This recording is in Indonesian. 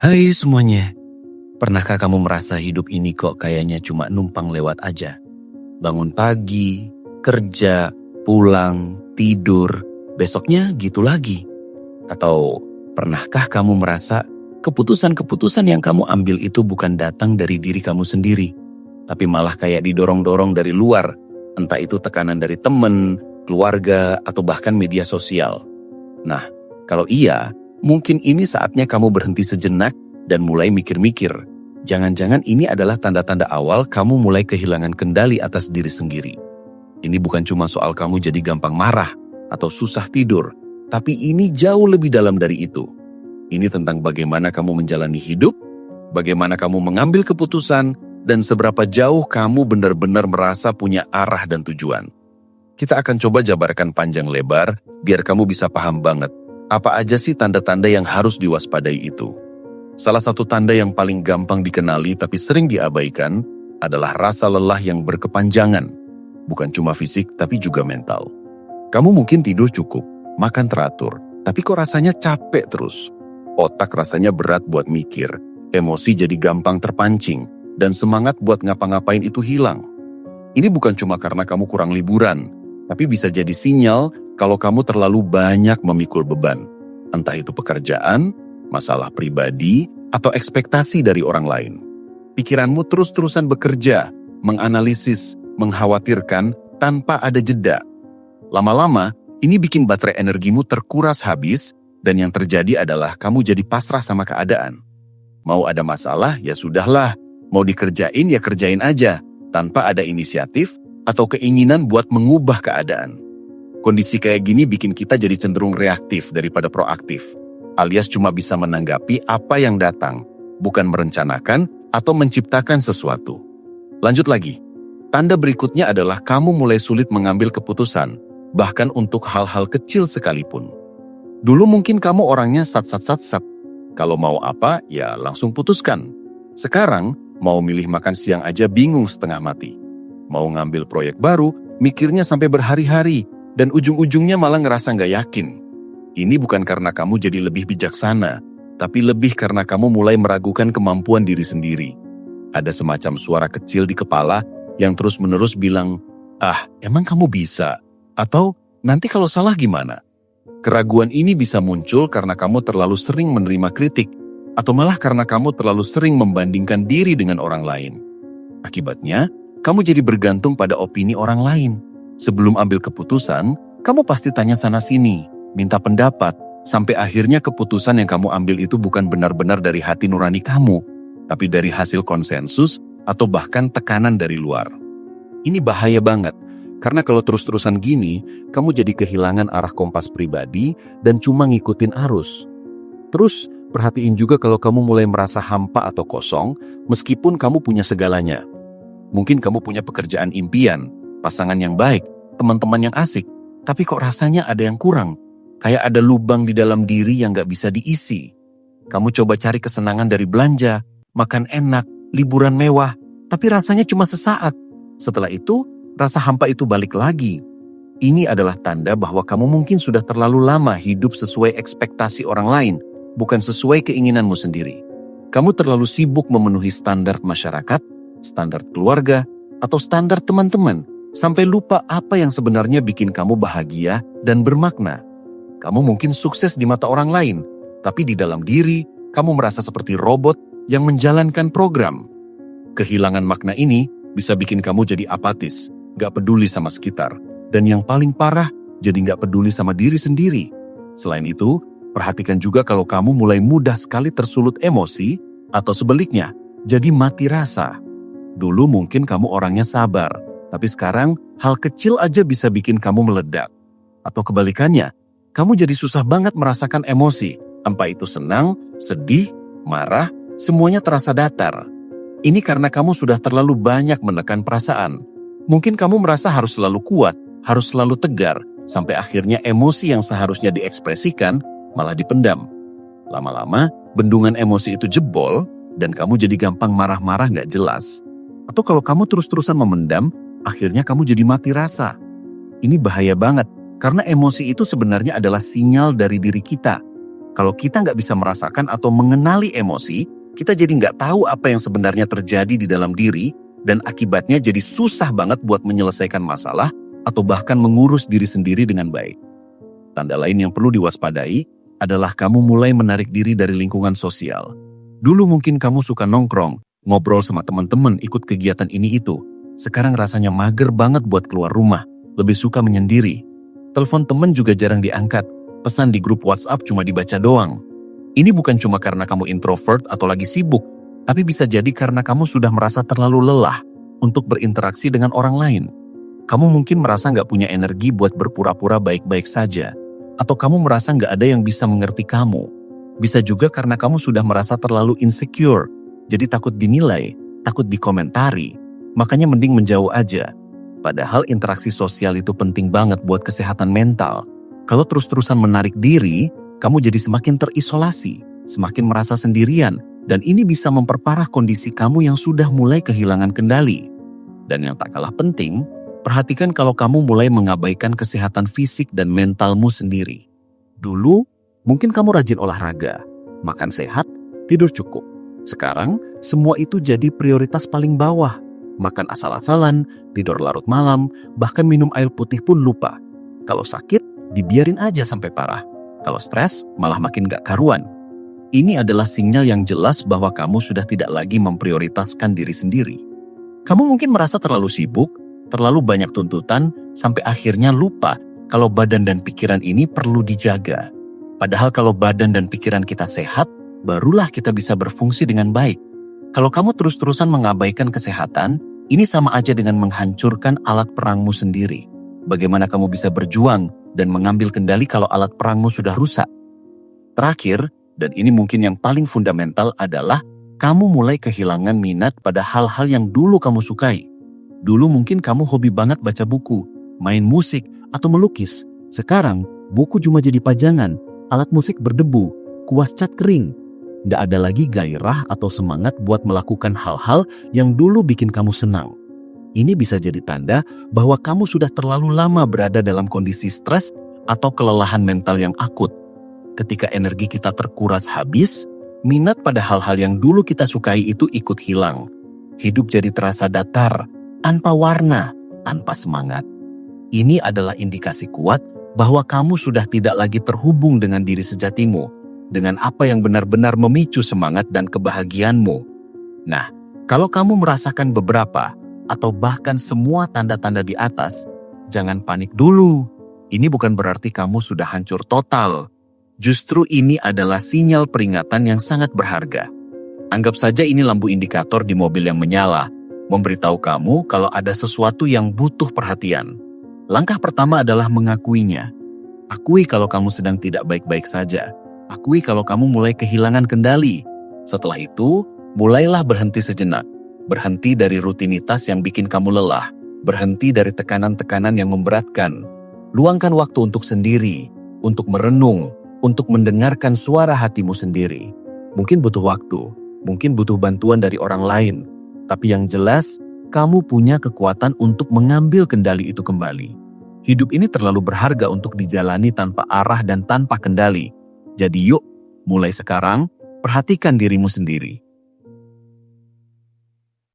Hai semuanya, pernahkah kamu merasa hidup ini kok kayaknya cuma numpang lewat aja? Bangun pagi, kerja, pulang, tidur, besoknya gitu lagi. Atau pernahkah kamu merasa keputusan-keputusan yang kamu ambil itu bukan datang dari diri kamu sendiri, tapi malah kayak didorong-dorong dari luar, entah itu tekanan dari temen, keluarga, atau bahkan media sosial. Nah, kalau iya, mungkin ini saatnya kamu berhenti sejenak dan mulai mikir-mikir. Jangan-jangan ini adalah tanda-tanda awal kamu mulai kehilangan kendali atas diri sendiri. Ini bukan cuma soal kamu jadi gampang marah atau susah tidur, tapi ini jauh lebih dalam dari itu. Ini tentang bagaimana kamu menjalani hidup, bagaimana kamu mengambil keputusan, dan seberapa jauh kamu benar-benar merasa punya arah dan tujuan. Kita akan coba jabarkan panjang lebar, biar kamu bisa paham banget apa aja sih tanda-tanda yang harus diwaspadai itu. Salah satu tanda yang paling gampang dikenali tapi sering diabaikan adalah rasa lelah yang berkepanjangan. Bukan cuma fisik tapi juga mental. Kamu mungkin tidur cukup, makan teratur, tapi kok rasanya capek terus. Otak rasanya berat buat mikir, emosi jadi gampang terpancing, dan semangat buat ngapa-ngapain itu hilang. Ini bukan cuma karena kamu kurang liburan, tapi bisa jadi sinyal kalau kamu terlalu banyak memikul beban. Entah itu pekerjaan, masalah pribadi, atau ekspektasi dari orang lain. Pikiranmu terus-terusan bekerja, menganalisis, mengkhawatirkan tanpa ada jeda. Lama-lama, ini bikin baterai energimu terkuras habis, dan yang terjadi adalah kamu jadi pasrah sama keadaan. Mau ada masalah, ya sudahlah. Mau dikerjain, ya kerjain aja, tanpa ada inisiatif atau keinginan buat mengubah keadaan. Kondisi kayak gini bikin kita jadi cenderung reaktif daripada proaktif, alias cuma bisa menanggapi apa yang datang, bukan merencanakan atau menciptakan sesuatu. Lanjut lagi, tanda berikutnya adalah kamu mulai sulit mengambil keputusan, bahkan untuk hal-hal kecil sekalipun. Dulu mungkin kamu orangnya sat-sat-sat-sat. Kalau mau apa, ya langsung putuskan. Sekarang, mau milih makan siang aja bingung setengah mati. Mau ngambil proyek baru, mikirnya sampai berhari-hari, dan ujung-ujungnya malah ngerasa nggak yakin. Ini bukan karena kamu jadi lebih bijaksana, tapi lebih karena kamu mulai meragukan kemampuan diri sendiri. Ada semacam suara kecil di kepala yang terus-menerus bilang, emang kamu bisa? Atau, nanti kalau salah gimana? Keraguan ini bisa muncul karena kamu terlalu sering menerima kritik, atau malah karena kamu terlalu sering membandingkan diri dengan orang lain. Akibatnya, kamu jadi bergantung pada opini orang lain. Sebelum ambil keputusan, kamu pasti tanya sana-sini, minta pendapat, sampai akhirnya keputusan yang kamu ambil itu bukan benar-benar dari hati nurani kamu, tapi dari hasil konsensus atau bahkan tekanan dari luar. Ini bahaya banget, karena kalau terus-terusan gini, kamu jadi kehilangan arah kompas pribadi dan cuma ngikutin arus. Terus, perhatiin juga kalau kamu mulai merasa hampa atau kosong, meskipun kamu punya segalanya. Mungkin kamu punya pekerjaan impian, pasangan yang baik, teman-teman yang asik, tapi kok rasanya ada yang kurang. Kayak ada lubang di dalam diri yang gak bisa diisi. Kamu coba cari kesenangan dari belanja, makan enak, liburan mewah, tapi rasanya cuma sesaat. Setelah itu, rasa hampa itu balik lagi. Ini adalah tanda bahwa kamu mungkin sudah terlalu lama hidup sesuai ekspektasi orang lain, bukan sesuai keinginanmu sendiri. Kamu terlalu sibuk memenuhi standar masyarakat, standar keluarga, atau standar teman-teman, sampai lupa apa yang sebenarnya bikin kamu bahagia dan bermakna. Kamu mungkin sukses di mata orang lain, tapi di dalam diri, kamu merasa seperti robot yang menjalankan program. Kehilangan makna ini bisa bikin kamu jadi apatis, gak peduli sama sekitar, dan yang paling parah, jadi gak peduli sama diri sendiri. Selain itu, perhatikan juga kalau kamu mulai mudah sekali tersulut emosi, atau sebaliknya, jadi mati rasa. Dulu mungkin kamu orangnya sabar, tapi sekarang hal kecil aja bisa bikin kamu meledak. Atau kebalikannya, kamu jadi susah banget merasakan emosi, entah itu senang, sedih, marah, semuanya terasa datar. Ini karena kamu sudah terlalu banyak menekan perasaan. Mungkin kamu merasa harus selalu kuat, harus selalu tegar, sampai akhirnya emosi yang seharusnya diekspresikan malah dipendam. Lama-lama, bendungan emosi itu jebol, dan kamu jadi gampang marah-marah gak jelas. Atau kalau kamu terus-terusan memendam, akhirnya kamu jadi mati rasa. Ini bahaya banget, karena emosi itu sebenarnya adalah sinyal dari diri kita. Kalau kita nggak bisa merasakan atau mengenali emosi, kita jadi nggak tahu apa yang sebenarnya terjadi di dalam diri, dan akibatnya jadi susah banget buat menyelesaikan masalah atau bahkan mengurus diri sendiri dengan baik. Tanda lain yang perlu diwaspadai adalah kamu mulai menarik diri dari lingkungan sosial. Dulu mungkin kamu suka nongkrong, ngobrol sama teman-teman, ikut kegiatan ini itu. Sekarang rasanya mager banget buat keluar rumah, lebih suka menyendiri. Telepon teman juga jarang diangkat, pesan di grup WhatsApp cuma dibaca doang. Ini bukan cuma karena kamu introvert atau lagi sibuk, tapi bisa jadi karena kamu sudah merasa terlalu lelah untuk berinteraksi dengan orang lain. Kamu mungkin merasa nggak punya energi buat berpura-pura baik-baik saja, atau kamu merasa nggak ada yang bisa mengerti kamu. Bisa juga karena kamu sudah merasa terlalu insecure, jadi takut dinilai, takut dikomentari, makanya mending menjauh aja. Padahal interaksi sosial itu penting banget buat kesehatan mental. Kalau terus-terusan menarik diri, kamu jadi semakin terisolasi, semakin merasa sendirian, dan ini bisa memperparah kondisi kamu yang sudah mulai kehilangan kendali. Dan yang tak kalah penting, perhatikan kalau kamu mulai mengabaikan kesehatan fisik dan mentalmu sendiri. Dulu, mungkin kamu rajin olahraga, makan sehat, tidur cukup. Sekarang, semua itu jadi prioritas paling bawah. Makan asal-asalan, tidur larut malam, bahkan minum air putih pun lupa. Kalau sakit, dibiarin aja sampai parah. Kalau stres, malah makin gak karuan. Ini adalah sinyal yang jelas bahwa kamu sudah tidak lagi memprioritaskan diri sendiri. Kamu mungkin merasa terlalu sibuk, terlalu banyak tuntutan, sampai akhirnya lupa kalau badan dan pikiran ini perlu dijaga. Padahal kalau badan dan pikiran kita sehat, barulah kita bisa berfungsi dengan baik. Kalau kamu terus-terusan mengabaikan kesehatan, ini sama aja dengan menghancurkan alat perangmu sendiri. Bagaimana kamu bisa berjuang dan mengambil kendali kalau alat perangmu sudah rusak? Terakhir, dan ini mungkin yang paling fundamental adalah kamu mulai kehilangan minat pada hal-hal yang dulu kamu sukai. Dulu mungkin kamu hobi banget baca buku, main musik, atau melukis. Sekarang, buku cuma jadi pajangan, alat musik berdebu, kuas cat kering. Nggak ada lagi gairah atau semangat buat melakukan hal-hal yang dulu bikin kamu senang. Ini bisa jadi tanda bahwa kamu sudah terlalu lama berada dalam kondisi stres atau kelelahan mental yang akut. Ketika energi kita terkuras habis, minat pada hal-hal yang dulu kita sukai itu ikut hilang. Hidup jadi terasa datar, tanpa warna, tanpa semangat. Ini adalah indikasi kuat bahwa kamu sudah tidak lagi terhubung dengan diri sejatimu, dengan apa yang benar-benar memicu semangat dan kebahagiaanmu. Nah, kalau kamu merasakan beberapa atau bahkan semua tanda-tanda di atas, jangan panik dulu. Ini bukan berarti kamu sudah hancur total. Justru ini adalah sinyal peringatan yang sangat berharga. Anggap saja ini lampu indikator di mobil yang menyala, memberitahu kamu kalau ada sesuatu yang butuh perhatian. Langkah pertama adalah mengakuinya. Akui kalau kamu sedang tidak baik-baik saja. Akui kalau kamu mulai kehilangan kendali. Setelah itu, mulailah berhenti sejenak. Berhenti dari rutinitas yang bikin kamu lelah. Berhenti dari tekanan-tekanan yang memberatkan. Luangkan waktu untuk sendiri, untuk merenung, untuk mendengarkan suara hatimu sendiri. Mungkin butuh waktu, mungkin butuh bantuan dari orang lain. Tapi yang jelas, kamu punya kekuatan untuk mengambil kendali itu kembali. Hidup ini terlalu berharga untuk dijalani tanpa arah dan tanpa kendali. Jadi yuk, mulai sekarang, perhatikan dirimu sendiri.